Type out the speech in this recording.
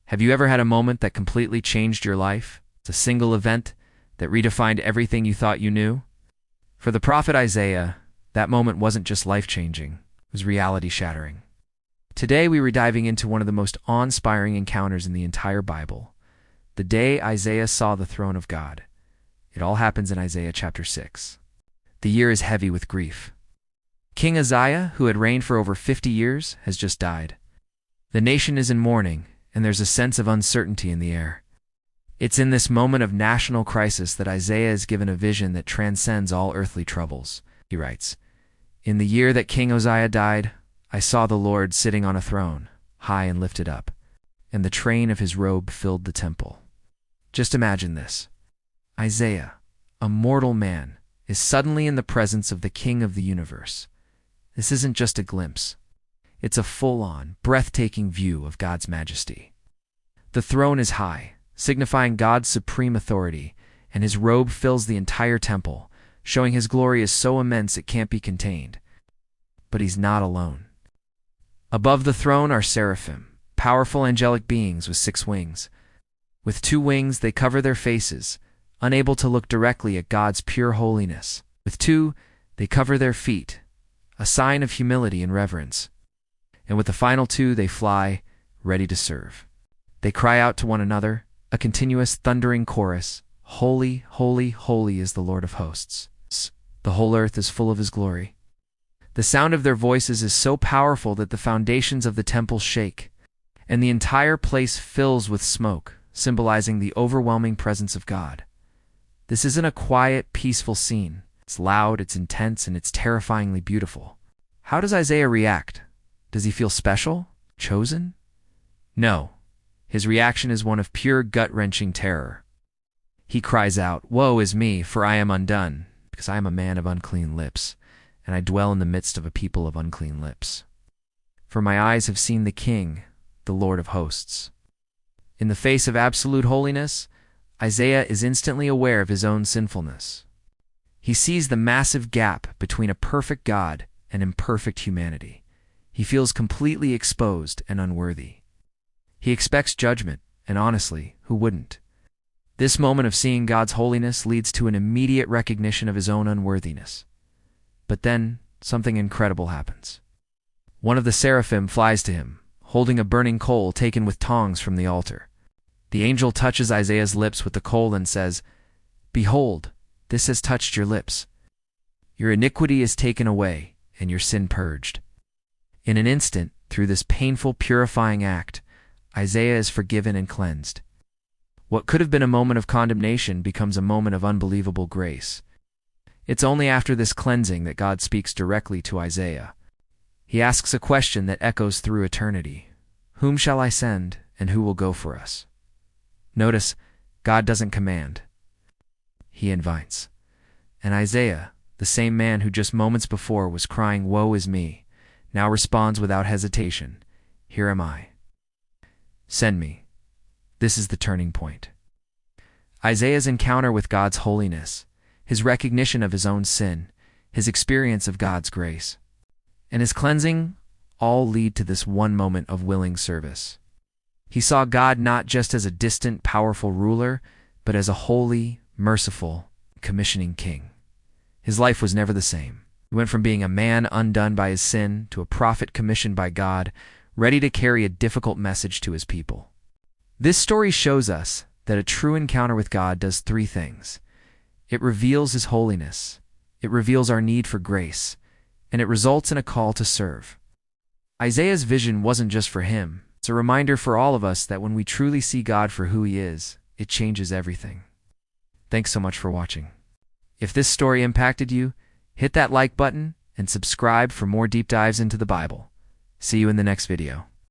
Have you ever had a moment that completely changed your life? It's a single event that redefined everything you thought you knew? For the prophet Isaiah, that moment wasn't just life-changing, it was reality-shattering. Today we were diving into one of the most awe-inspiring encounters in the entire Bible, the day Isaiah saw the throne of God. It all happens in Isaiah chapter 6. The year is heavy with grief. King Uzziah, who had reigned for over 50 years, has just died. The nation is in mourning, and there's a sense of uncertainty in the air. It's in this moment of national crisis that Isaiah is given a vision that transcends all earthly troubles. He writes, "In the year that King Uzziah died, I saw the Lord sitting on a throne, high and lifted up, and the train of his robe filled the temple." Just imagine this. Isaiah, a mortal man, is suddenly in the presence of the King of the universe. This isn't just a glimpse. It's a full-on, breathtaking view of God's majesty. The throne is high, signifying God's supreme authority, and his robe fills the entire temple, showing his glory is so immense it can't be contained. But he's not alone. Above the throne are seraphim, powerful angelic beings with 6 wings. With 2 wings they cover their faces, unable to look directly at God's pure holiness. With 2, they cover their feet, a sign of humility and reverence. And with the final 2, they fly, ready to serve. They cry out to one another, a continuous thundering chorus, "Holy, holy, holy is the Lord of hosts. The whole earth is full of his glory." The sound of their voices is so powerful that the foundations of the temple shake, and the entire place fills with smoke, symbolizing the overwhelming presence of God. This isn't a quiet, peaceful scene. It's loud, it's intense, and it's terrifyingly beautiful. How does Isaiah react? Does he feel special? Chosen? No. His reaction is one of pure gut-wrenching terror. He cries out, "Woe is me, for I am undone, because I am a man of unclean lips, and I dwell in the midst of a people of unclean lips. For my eyes have seen the King, the Lord of hosts." In the face of absolute holiness, Isaiah is instantly aware of his own sinfulness. He sees the massive gap between a perfect God and imperfect humanity. He feels completely exposed and unworthy. He expects judgment, and honestly, who wouldn't? This moment of seeing God's holiness leads to an immediate recognition of his own unworthiness. But then, something incredible happens. One of the seraphim flies to him, holding a burning coal taken with tongs from the altar. The angel touches Isaiah's lips with the coal and says, "Behold, this has touched your lips. Your iniquity is taken away, and your sin purged." In an instant, through this painful, purifying act, Isaiah is forgiven and cleansed. What could have been a moment of condemnation becomes a moment of unbelievable grace. It's only after this cleansing that God speaks directly to Isaiah. He asks a question that echoes through eternity. "Whom shall I send, and who will go for us?" Notice, God doesn't command. He invites. And Isaiah, the same man who just moments before was crying, "Woe is me," now responds without hesitation, "Here am I. Send me." This is the turning point. Isaiah's encounter with God's holiness, his recognition of his own sin, his experience of God's grace, and his cleansing all lead to this one moment of willing service. He saw God not just as a distant, powerful ruler, but as a holy, merciful, commissioning king. His life was never the same. He went from being a man undone by his sin to a prophet commissioned by God, ready to carry a difficult message to his people. This story shows us that a true encounter with God does 3 things. It reveals his holiness, it reveals our need for grace, and it results in a call to serve. Isaiah's vision wasn't just for him. It's a reminder for all of us that when we truly see God for who he is, it changes everything. Thanks so much for watching. If this story impacted you, hit that like button and subscribe for more deep dives into the Bible. See you in the next video.